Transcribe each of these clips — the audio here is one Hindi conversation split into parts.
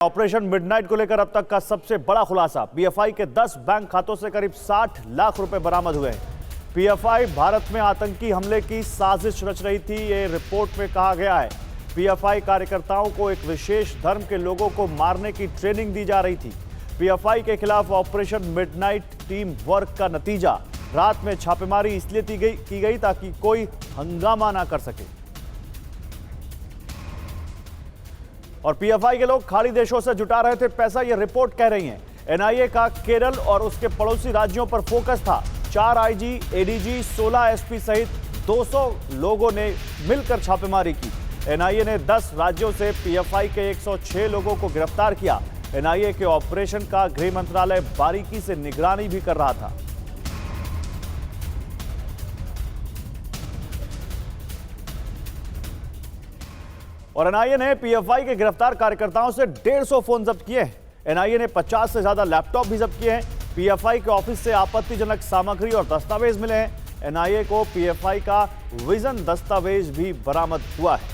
ऑपरेशन मिडनाइट को लेकर अब तक का सबसे बड़ा खुलासा। पीएफआई के 10 बैंक खातों से करीब 60 लाख रुपए बरामद हुए हैं। पीएफआई भारत में आतंकी हमले की साजिश रच रही थी, ये रिपोर्ट में कहा गया है। पीएफआई कार्यकर्ताओं को एक विशेष धर्म के लोगों को मारने की ट्रेनिंग दी जा रही थी। पीएफआई के खिलाफ ऑपरेशन मिडनाइट टीम वर्क का नतीजा, रात में छापेमारी इसलिए की गई ताकि कोई हंगामा ना कर सके। और पीएफआई के लोग खाड़ी देशों से जुटा रहे थे पैसा, यह रिपोर्ट कह रही है। एनआईए का केरल और उसके पड़ोसी राज्यों पर फोकस था। 4 आईजी, एडीजी, 16 एसपी सहित 200 लोगों ने मिलकर छापेमारी की। एनआईए ने 10 राज्यों से पीएफआई के 106 लोगों को गिरफ्तार किया। एनआईए के ऑपरेशन का गृह मंत्रालय बारीकी से निगरानी भी कर रहा था। और एनआईए ने पीएफआई के गिरफ्तार कार्यकर्ताओं से 150 फोन जब्त किए हैं। एनआईए ने 50 से ज्यादा लैपटॉप भी जब्त किए हैं। पीएफआई के ऑफिस से आपत्तिजनक सामग्री और दस्तावेज मिले हैं। एनआईए को पीएफआई का विजन दस्तावेज भी बरामद हुआ है।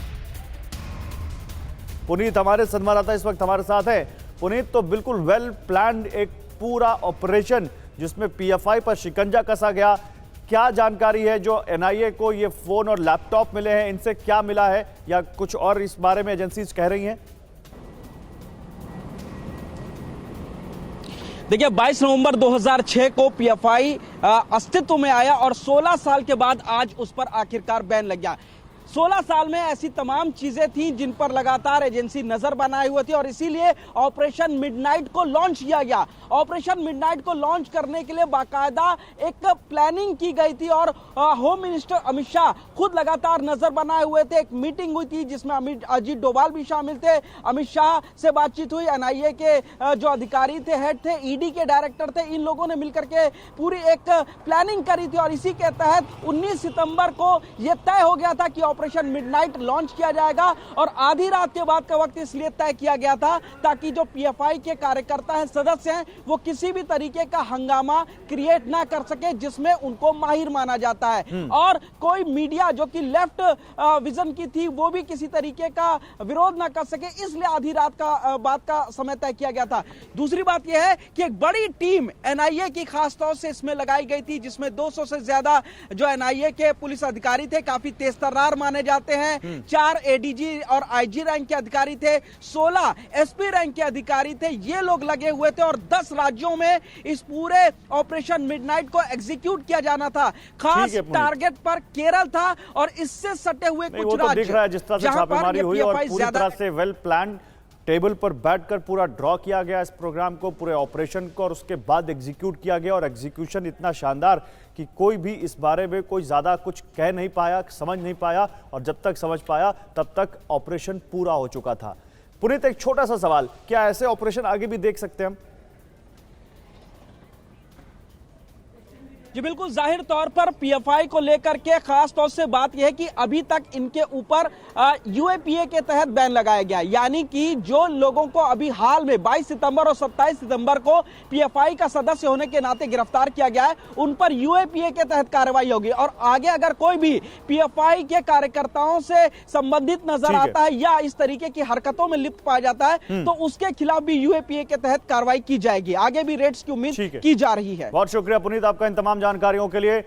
पुनीत हमारे संवाददाता इस वक्त हमारे साथ है। पुनीत, तो बिल्कुल वेल प्लान्ड एक पूरा ऑपरेशन जिसमें पीएफआई पर शिकंजा कसा गया, क्या जानकारी है जो एनआईए को ये फोन और लैपटॉप मिले हैं, इनसे क्या मिला है या कुछ और इस बारे में एजेंसीज कह रही हैं? देखिए, 22 नवंबर 2006 को पीएफआई अस्तित्व में आया और 16 साल के बाद आज उस पर आखिरकार बैन लग गया। 16 साल में ऐसी तमाम चीजें थी जिन पर लगातार एजेंसी नजर बनाए हुए थी और इसीलिए ऑपरेशन मिडनाइट को लॉन्च किया गया। ऑपरेशन मिडनाइट को लॉन्च करने के लिए बाकायदा एक प्लानिंग की गई थी और होम मिनिस्टर अमित शाह खुद लगातार नजर बनाए हुए थे। एक मीटिंग हुई थी जिसमें अजीत डोभाल भी शामिल थे। अमित शाह से बातचीत हुई, एनआईए के जो अधिकारी थे, हेड थे, ईडी के डायरेक्टर थे, इन लोगों ने मिलकर के पूरी एक प्लानिंग करी थी और इसी के तहत 19 सितंबर को यह तय हो गया था कि ऑपरेशन मिडनाइट लॉन्च किया जाएगा। और आधी रात के बाद का वक्त इसलिए तय किया गया था ताकि जो पीएफआई के कार्यकर्ता हैं, सदस्य हैं, वो किसी भी तरीके का हंगामा क्रिएट ना कर सके जिसमें उनको माहिर माना जाता है। और कोई मीडिया जो कि लेफ्ट विजन की थी वो भी किसी तरीके का विरोध ना कर सके, इसलिए आधी रात का बाद का समय तय किया गया था। दूसरी बात यह है कि एक बड़ी टीम एनआईए की खासतौर से इसमें लगाई गई थी जिसमें 200 से ज्यादा जो एनआईए के पुलिस अधिकारी थे, काफी तेज तर्रार माने जाते हैं। 4 एडीजी और आईजी रैंक के अधिकारी थे, 16 एसपी रैंक के अधिकारी थे, ये लोग लगे हुए थे और 10 राज्यों में इस पूरे ऑपरेशन मिडनाइट को एग्जीक्यूट किया जाना था। खास टारगेट पर केरल था और इससे सटे हुए कुछ राज्य, दिख रहा है जिस तरह से छापेमारी हुई और पूरी तरह से वेल प्लान्ड टेबल पर बैठकर पूरा ड्रॉ किया गया इस प्रोग्राम को, पूरे ऑपरेशन को, और उसके बाद एग्जीक्यूट किया गया। और एग्जीक्यूशन इतना शानदार कि कोई भी इस बारे में कोई ज्यादा कुछ कह नहीं पाया, समझ नहीं पाया, और जब तक समझ पाया तब तक ऑपरेशन पूरा हो चुका था। पुनीत, एक छोटा सा सवाल, क्या ऐसे ऑपरेशन आगे भी देख सकते हैं हम? जी बिल्कुल, जाहिर तौर पर पीएफआई को लेकर के खास तौर से बात यह है कि अभी तक इनके ऊपर यूएपीए के तहत बैन लगाया गया, यानी कि जो लोगों को अभी हाल में 22 सितंबर और 27 सितंबर को पीएफआई का सदस्य होने के नाते गिरफ्तार किया गया है, उन पर यूएपीए के तहत कार्रवाई होगी। और आगे अगर कोई भी पीएफआई के कार्यकर्ताओं से संबंधित नजर आता है या इस तरीके की हरकतों में लिप्त पाया जाता है तो उसके खिलाफ भी यूएपीए के तहत कार्रवाई की जाएगी। आगे भी रेड्स की उम्मीद की जा रही है। बहुत शुक्रिया पुनीत आपका इन तमाम जानकारियों के लिए।